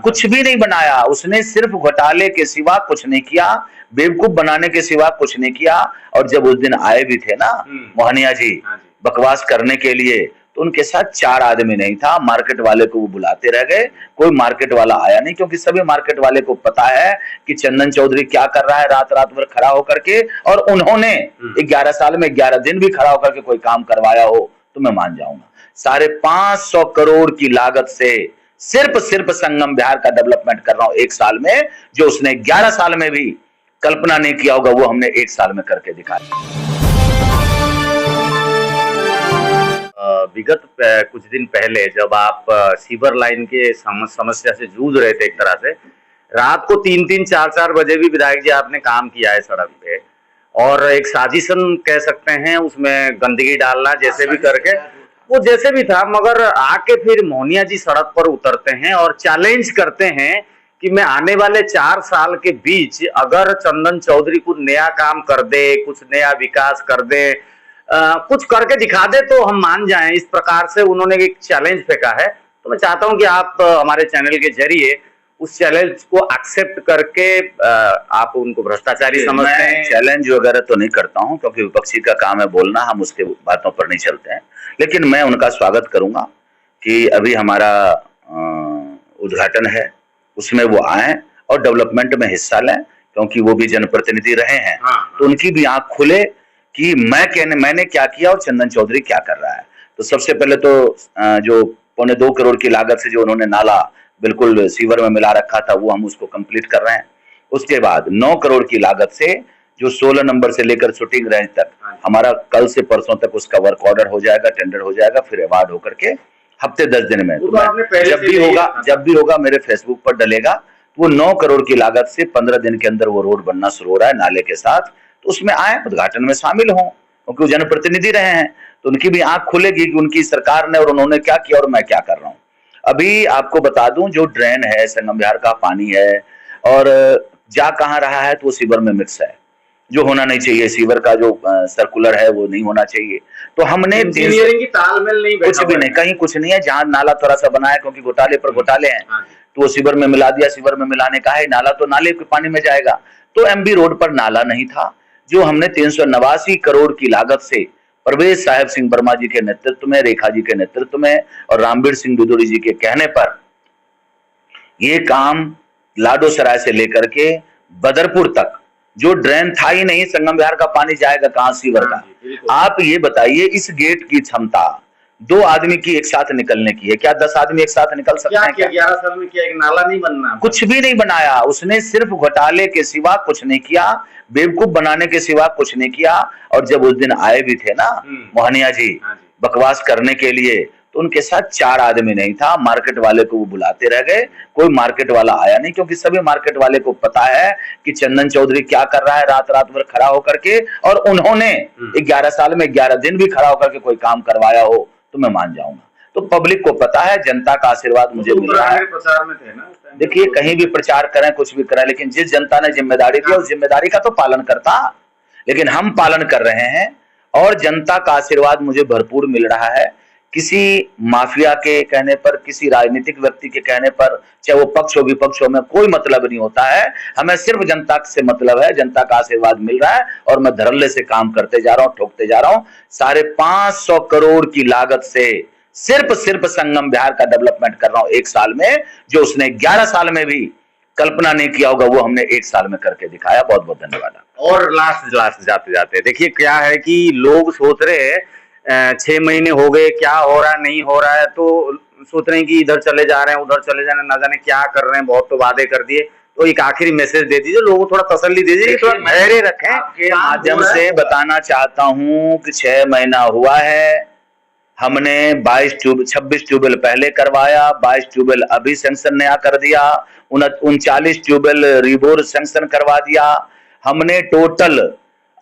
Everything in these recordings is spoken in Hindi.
कुछ भी नहीं बनाया उसने, सिर्फ घोटाले के सिवा कुछ नहीं किया, बेवकूफ बनाने के सिवा कुछ नहीं किया। और जब उस दिन आए भी थे ना मोहनिया जी बकवास करने के लिए, तो उनके साथ 4 आदमी नहीं था, मार्केट वाले को वो बुलाते रह गए, कोई मार्केट वाला आया नहीं, क्योंकि सभी मार्केट वाले को पता है कि चंदन चौधरी क्या कर रहा है रात रात भर खड़ा होकर के। और उन्होंने 11 साल में 11 दिन भी खड़ा होकर के कोई काम करवाया हो तो मैं मान जाऊंगा। 550 करोड़ की लागत से सिर्फ संगम बिहार का डेवलपमेंट कर रहा हूं 1 साल में, जो उसने 11 साल में भी कल्पना नहीं किया होगा, वो हमने 1 साल में करके दिखाया। विगत कुछ दिन पहले जब आप सीवर लाइन के समस्या से जूझ रहे थे, एक तरह से रात को 3-3, 4-4 बजे भी विधायक जी आपने काम किया है सड़क पे, और एक साजिशन कह सकते हैं, उसमें गंदगी डालना जैसे भी करके, वो जैसे भी था, मगर आके फिर मोहनिया जी सड़क पर उतरते हैं और चैलेंज करते हैं कि मैं आने वाले 4 साल के बीच अगर चंदन चौधरी कुछ नया काम कर दे, कुछ नया विकास कर दे, कुछ करके दिखा दे तो हम मान जाएं। इस प्रकार से उन्होंने एक चैलेंज फेंका है। तो मैं चाहता हूं कि आप हमारे चैनल के जरिए उस चैलेंज को एक्सेप्ट करके, आप उनको भ्रष्टाचारी समझते हैं? चैलेंज वगैरह तो नहीं करता हूं, क्योंकि विपक्षी का काम है बोलना, हम उसके बातों पर नहीं चलते हैं। लेकिन मैं उनका स्वागत करूंगा कि अभी हमारा उद्घाटन है, उसमें वो आए और डेवलपमेंट में हिस्सा लें, क्योंकि वो भी जनप्रतिनिधि रहे हैं। तो उनकी भी आंख खुले कि मैंने क्या किया और चंदन चौधरी क्या कर रहा है। तो सबसे पहले तो जो 2.25 करोड़ की लागत से जो उन्होंने नाला बिल्कुल सीवर में मिला रखा था, वो हम उसको कंप्लीट कर रहे हैं। उसके बाद 9 करोड़ की लागत से जो 16 नंबर से लेकर शूटिंग रेंज तक, हमारा कल से परसों तक उसका वर्क ऑर्डर हो जाएगा, टेंडर हो जाएगा, फिर अवार्ड होकर के हफ्ते 10 दिन में, जब भी होगा मेरे फेसबुक पर डलेगा। वो 9 करोड़ की लागत से 15 दिन के अंदर वो रोड बनना शुरू हो रहा है नाले के साथ। तो उसमें आए, उद्घाटन में शामिल हों, क्योंकि वो जनप्रतिनिधि रहे हैं, तो उनकी भी आंख खुलेगी कि उनकी सरकार ने और उन्होंने क्या किया और मैं क्या कर रहा हूं। अभी आपको बता दूं, जो ड्रेन है, संगम बिहार का पानी है, और जा कहां रहा है तो वो सीवर में मिक्स है, जो होना नहीं चाहिए। सीवर का जो सर्कुलर है वो नहीं होना चाहिए। तो हमने इंजीनियरिंग की तालमेल नहीं, कुछ भी नहीं, कहीं कुछ नहीं है। जहां नाला थोड़ा सा बनाया, क्योंकि घोटाले पर घोटाले हैं, तो वो सीवर में मिला दिया। सीवर में मिलाने का है, नाला तो नाले के पानी में जाएगा। तो एमबी रोड पर नाला नहीं था, जो हमने 389 करोड़ की लागत से परवेज साहब सिंह वर्मा जी के नेतृत्व में, रेखा जी के नेतृत्व में और रामवीर सिंह बिदुरी जी के कहने पर ये काम लाडोसराय से लेकर के बदरपुर तक, जो ड्रेन था ही नहीं, संगम बिहार का पानी जाएगा कहां सीवर का। आप ये बताइए, इस गेट की क्षमता 2 आदमी की एक साथ निकलने की है, क्या 10 आदमी एक साथ निकल सकते हैं? क्या 11 साल में क्या एक नाला नहीं बनना? कुछ भी नहीं बनाया उसने, सिर्फ घोटाले के सिवा कुछ नहीं किया, बेवकूफ बनाने के सिवा कुछ नहीं किया। और जब उस दिन आए भी थे ना मोहनिया जी बकवास करने के लिए, तो उनके साथ 4 आदमी नहीं था, मार्केट वाले को वो बुलाते रह गए, कोई मार्केट वाला आया नहीं, क्योंकि सभी मार्केट वाले को पता है कि चंदन चौधरी क्या कर रहा है रात रात भर खड़ा होकर के। और उन्होंने 11 साल में 11 दिन भी खड़ा होकर के कोई काम करवाया हो तो मैं मान जाऊंगा। तो पब्लिक को पता है, जनता का आशीर्वाद मुझे मिल रहा है। प्रचार में थे ना, देखिए, कहीं भी प्रचार करें, कुछ भी करें, लेकिन जिस जनता ने जिम्मेदारी दी उस जिम्मेदारी का तो पालन करता। लेकिन हम पालन कर रहे हैं और जनता का आशीर्वाद मुझे भरपूर मिल रहा है। किसी माफिया के कहने पर, किसी राजनीतिक व्यक्ति के कहने पर, चाहे वो पक्ष हो विपक्ष हो, में कोई मतलब नहीं होता है। हमें सिर्फ जनता से मतलब है, जनता का आशीर्वाद मिल रहा है और मैं धड़ल्ले से काम करते जा रहा हूं, ठोकते जा रहा हूं। 550 करोड़ की लागत से सिर्फ संगम बिहार का डेवलपमेंट कर रहा हूं 1 साल में, जो उसने 11 साल में भी कल्पना नहीं किया होगा, वो हमने 1 साल में करके दिखाया। बहुत बहुत धन्यवाद। और लास्ट जाते जाते देखिए, क्या है कि लोग सोच रहे हैं 6 महीने हो गए, क्या हो रहा है नहीं हो रहा है, तो सोच रहे हैं कि इधर चले जा रहे हैं, उधर चले जा रहे हैं, ना जाने क्या कर रहे हैं, बहुत तो वादे कर दिए। तो एक आखिरी मैसेज दे दीजिए, लोगों को थोड़ा तसल्ली दीजिए, थोड़ा धैर्य रखें। आपके माध्यम से बताना चाहता हूं कि 6 महीना हुआ है, हमने 26 ट्यूबवेल पहले करवाया, 22 ट्यूबवेल अभी सैंक्शन नया कर दिया, 39 ट्यूबवेल रिबोर सैंक्शन करवा दिया। हमने टोटल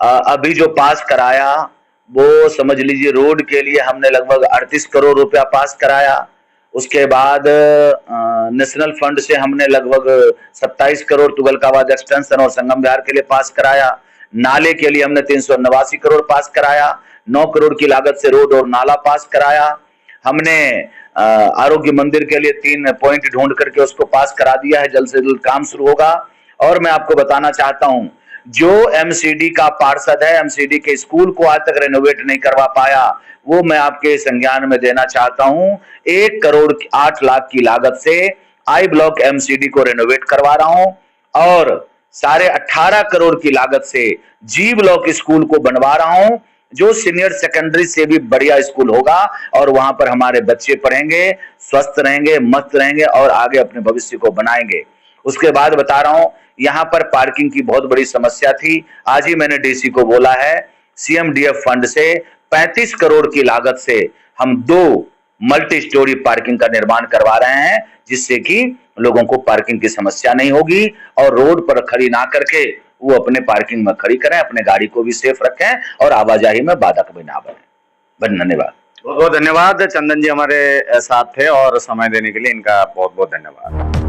अभी जो पास कराया वो समझ लीजिए, रोड के लिए हमने लगभग 38 करोड़ रुपया पास कराया। उसके बाद नेशनल फंड से हमने लगभग 27 करोड़ तुगलकाबाद एक्सटेंशन और संगम बिहार के लिए पास कराया। नाले के लिए हमने 389 करोड़ पास कराया। 9 करोड़ की लागत से रोड और नाला पास कराया। हमने आरोग्य मंदिर के लिए 3 पॉइंट ढूंढ करके उसको पास करा दिया है, जल्द से जल्द काम शुरू होगा। और मैं आपको बताना चाहता हूं, जो एमसीडी का पार्षद है, एमसीडी के स्कूल को आज तक रेनोवेट नहीं करवा पाया, वो मैं आपके संज्ञान में देना चाहता हूं। 1 करोड़ 8 लाख की लागत से आई ब्लॉक एमसीडी को रेनोवेट करवा रहा हूं और 18.5 करोड़ की लागत से जी ब्लॉक स्कूल को बनवा रहा हूं, जो सीनियर सेकेंडरी से भी बढ़िया स्कूल होगा और वहां पर हमारे बच्चे पढ़ेंगे, स्वस्थ रहेंगे, मस्त रहेंगे और आगे अपने भविष्य को बनाएंगे। उसके बाद बता रहा हूं, यहां पर पार्किंग की बहुत बड़ी समस्या थी। आज ही मैंने डीसी को बोला है, सीएमडीएफ फंड से 35 करोड़ की लागत से हम 2 मल्टी स्टोरी पार्किंग का निर्माण करवा रहे हैं, जिससे कि लोगों को पार्किंग की समस्या नहीं होगी और रोड पर खड़ी ना करके वो अपने पार्किंग में खड़ी करें, अपने गाड़ी को भी सेफ रखें और आवाजाही में बाधक भी ना बने। धन्यवाद। बहुत बहुत धन्यवाद। चंदन जी हमारे साथ थे और समय देने के लिए इनका बहुत बहुत धन्यवाद।